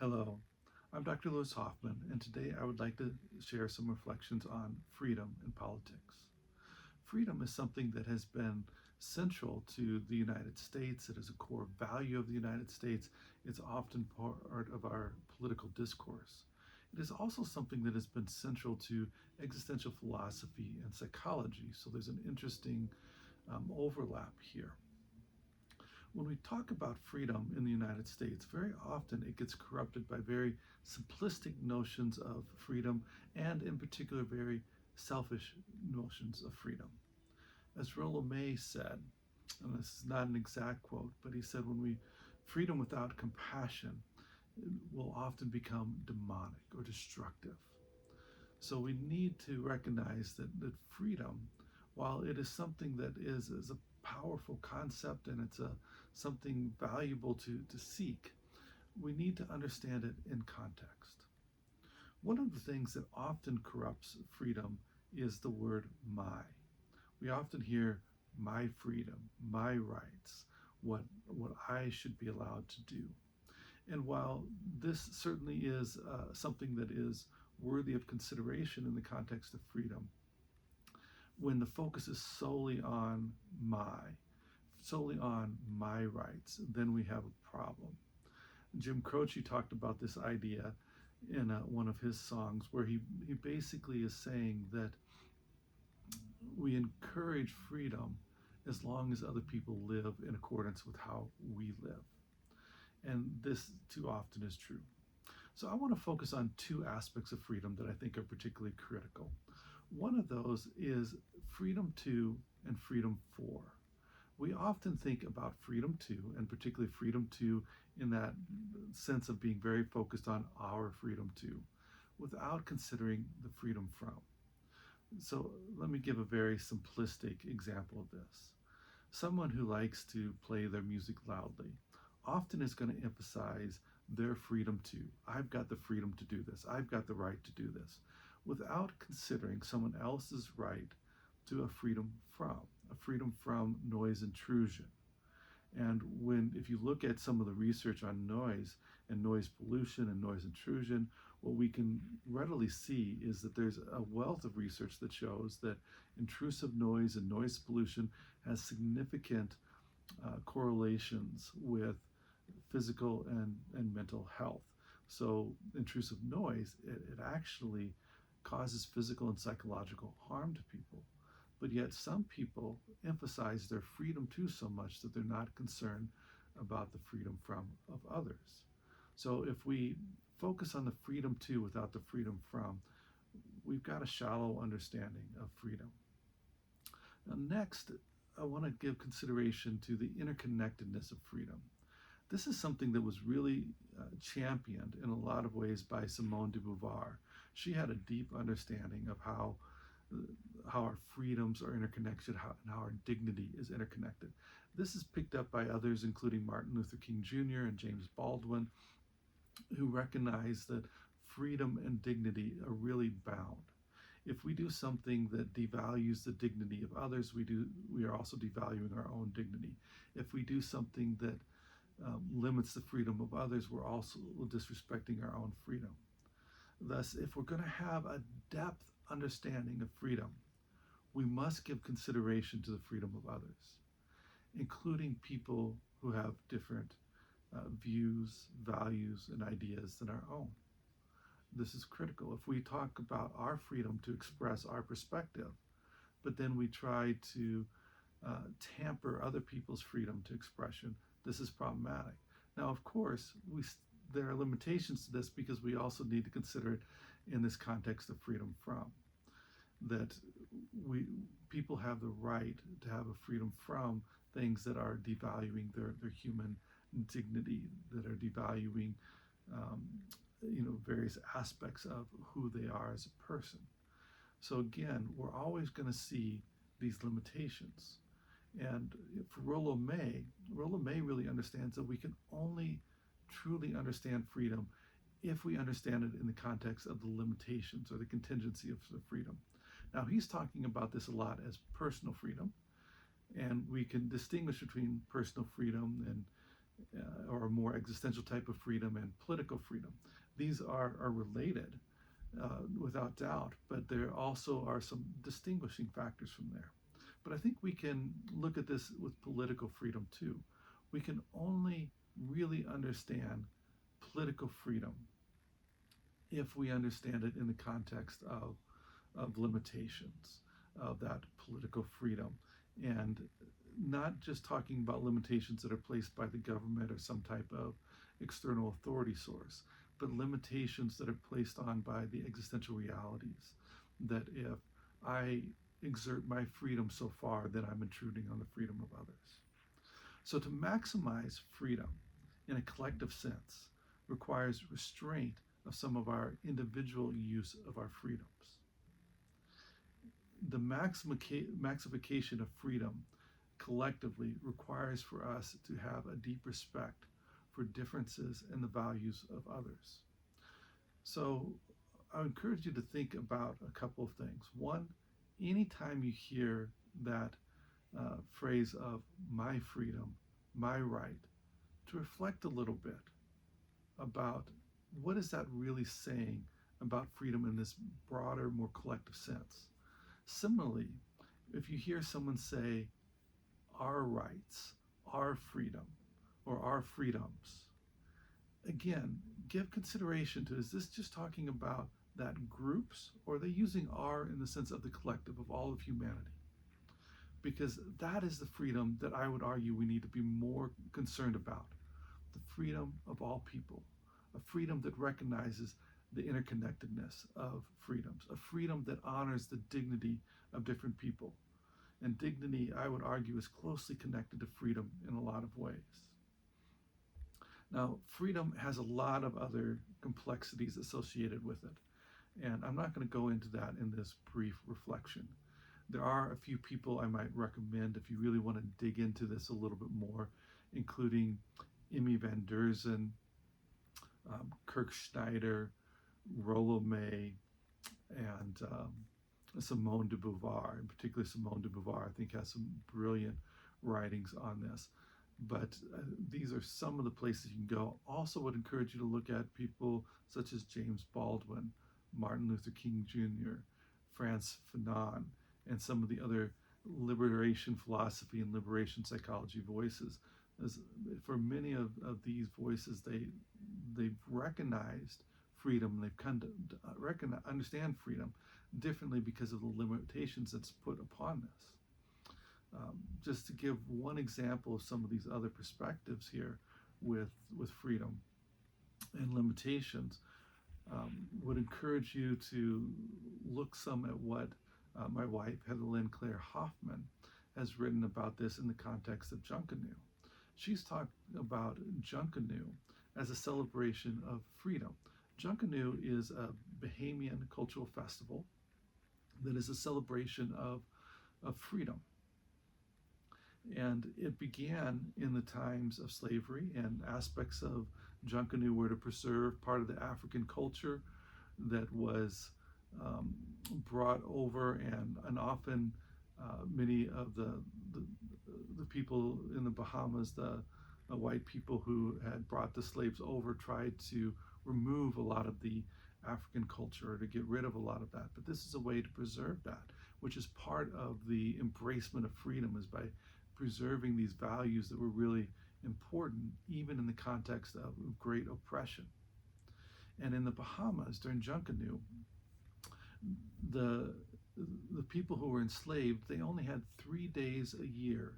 Hello, I'm Dr. Lewis Hoffman, and today I would like to share some reflections on freedom in politics. Freedom is something that has been central to the United States. It is a core value of the United States. It's often part of our political discourse. It is also something that has been central to existential philosophy and psychology, so there's an interesting overlap here. When we talk about freedom in the United States, very often it gets corrupted by very simplistic notions of freedom and, in particular, very selfish notions of freedom. As Rollo May said, and this is not an exact quote, but he said, freedom without compassion will often become demonic or destructive. So we need to recognize that freedom, while it is something that is a powerful concept and it's something valuable to seek, we need to understand it in context. One of the things that often corrupts freedom is the word my. We often hear my freedom, my rights, what I should be allowed to do. And while this certainly is something that is worthy of consideration in the context of freedom, when the focus is solely on my rights, then we have a problem. Jim Croce talked about this idea in one of his songs, where he basically is saying that we encourage freedom as long as other people live in accordance with how we live. And this too often is true. So I want to focus on two aspects of freedom that I think are particularly critical. One of those is freedom to and freedom for. We often think about freedom to, and particularly freedom to in that sense of being very focused on our freedom to, without considering the freedom from. So let me give a very simplistic example of this. Someone who likes to play their music loudly often is going to emphasize their freedom to. I've got the freedom to do this. I've got the right to do this, without considering someone else's right to a freedom from noise intrusion. And if you look at some of the research on noise and noise pollution and noise intrusion, what we can readily see is that there's a wealth of research that shows that intrusive noise and noise pollution has significant correlations with physical and mental health. So intrusive noise, it actually causes physical and psychological harm to people. But yet some people emphasize their freedom to so much that they're not concerned about the freedom from of others. So if we focus on the freedom to without the freedom from, we've got a shallow understanding of freedom. Now, next, I want to give consideration to the interconnectedness of freedom. This is something that was really championed in a lot of ways by Simone de Beauvoir. She had a deep understanding of how our freedoms are interconnected, and how our dignity is interconnected. This is picked up by others, including Martin Luther King Jr. and James Baldwin, who recognize that freedom and dignity are really bound. If we do something that devalues the dignity of others, we are also devaluing our own dignity. If we do something that limits the freedom of others, we're also disrespecting our own freedom. Thus, if we're going to have a depth understanding of freedom, we must give consideration to the freedom of others, including people who have different views, values, and ideas than our own. This is critical. If we talk about our freedom to express our perspective, but then we try to tamper other people's freedom to expression, this is problematic. Now, of course, there are limitations to this, because we also need to consider it in this context of freedom from. That people have the right to have a freedom from things that are devaluing their human dignity, that are devaluing various aspects of who they are as a person. So again, we're always going to see these limitations. And for Rollo May really understands that we can only truly understand freedom if we understand it in the context of the limitations or the contingency of the freedom. Now, he's talking about this a lot as personal freedom, and we can distinguish between personal freedom or a more existential type of freedom, and political freedom. These are related without doubt, but there also are some distinguishing factors from there. But I think we can look at this with political freedom too. We can only really understand political freedom if we understand it in the context of limitations of that political freedom, and not just talking about limitations that are placed by the government or some type of external authority source, but limitations that are placed on by the existential realities, that if I exert my freedom so far, then I'm intruding on the freedom of others. So to maximize freedom in a collective sense requires restraint of some of our individual use of our freedoms. The maxification of freedom collectively requires for us to have a deep respect for differences in the values of others. So I encourage you to think about a couple of things. One, anytime you hear that phrase of my freedom, my right, to reflect a little bit about what is that really saying about freedom in this broader, more collective sense. Similarly, if you hear someone say our rights, our freedom, or our freedoms, again, give consideration to, is this just talking about that groups, or are they using our in the sense of the collective of all of humanity? Because that is the freedom that I would argue we need to be more concerned about. The freedom of all people, a freedom that recognizes the interconnectedness of freedoms, a freedom that honors the dignity of different people. And dignity, I would argue, is closely connected to freedom in a lot of ways. Now, freedom has a lot of other complexities associated with it, and I'm not going to go into that in this brief reflection. There are a few people I might recommend if you really want to dig into this a little bit more, including Emmy van Deurzen, Kirk Schneider, Rollo May, and Simone de Beauvoir. In particular, Simone de Beauvoir, I think, has some brilliant writings on this. But these are some of the places you can go. Also would encourage you to look at people such as James Baldwin, Martin Luther King Jr., Frantz Fanon, and some of the other liberation philosophy and liberation psychology voices. As for many of these voices, they've recognized freedom, they've come to understand freedom differently because of the limitations that's put upon this. Just to give one example of some of these other perspectives here with freedom and limitations, would encourage you to look some at what my wife, Heather Lynn Claire Hoffman, has written about this in the context of Junkanoo. She's talked about Junkanoo as a celebration of freedom. Junkanoo is a Bahamian cultural festival that is a celebration of freedom. And it began in the times of slavery, and aspects of Junkanoo were to preserve part of the African culture that was brought over, and often many of the people in the Bahamas, the white people who had brought the slaves over, tried to remove a lot of the African culture, or to get rid of a lot of that. But this is a way to preserve that, which is part of the embracement of freedom, is by preserving these values that were really important, even in the context of great oppression. And in the Bahamas during Junkanoo, the people who were enslaved, they only had 3 days a year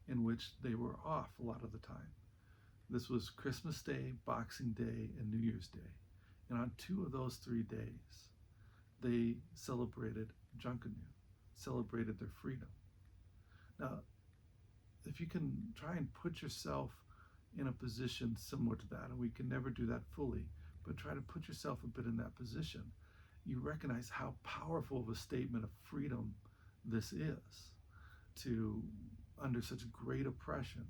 in which they were off a lot of the time. This was Christmas Day, Boxing Day, and New Year's Day. And on 2 of those 3 days, they celebrated Junkanoo, celebrated their freedom. Now, if you can try and put yourself in a position similar to that, and we can never do that fully, but try to put yourself a bit in that position, you recognize how powerful of a statement of freedom this is, to, under such great oppression,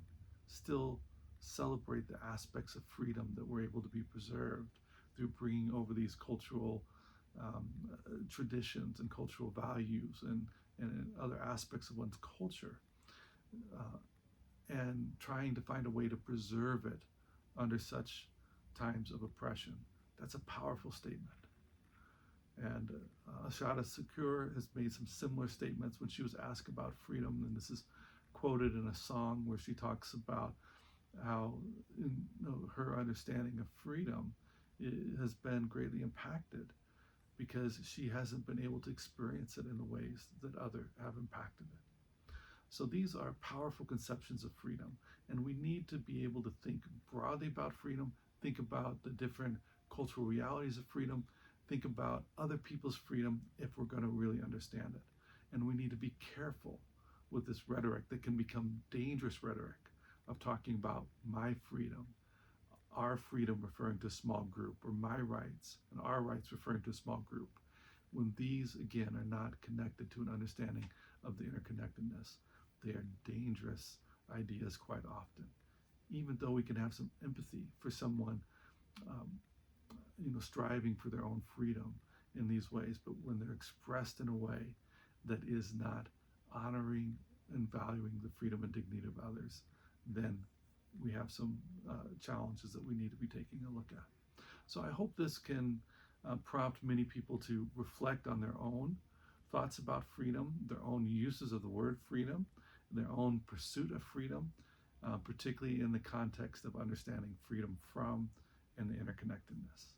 still celebrate the aspects of freedom that were able to be preserved through bringing over these cultural traditions and cultural values and other aspects of one's culture. and trying to find a way to preserve it under such times of oppression. That's a powerful statement. And Ashada Shakur has made some similar statements when she was asked about freedom, and this is quoted in a song where she talks about how her understanding of freedom has been greatly impacted because she hasn't been able to experience it in the ways that others have impacted it. So these are powerful conceptions of freedom, and we need to be able to think broadly about freedom, think about the different cultural realities of freedom, think about other people's freedom if we're going to really understand it. And we need to be careful with this rhetoric that can become dangerous rhetoric of talking about my freedom, our freedom referring to a small group, or my rights and our rights referring to a small group, when these, again, are not connected to an understanding of the interconnectedness. They are dangerous ideas quite often. Even though we can have some empathy for someone striving for their own freedom in these ways, but when they're expressed in a way that is not honoring and valuing the freedom and dignity of others, then we have some challenges that we need to be taking a look at. So I hope this can prompt many people to reflect on their own thoughts about freedom, their own uses of the word freedom, their own pursuit of freedom, particularly in the context of understanding freedom from and the interconnectedness.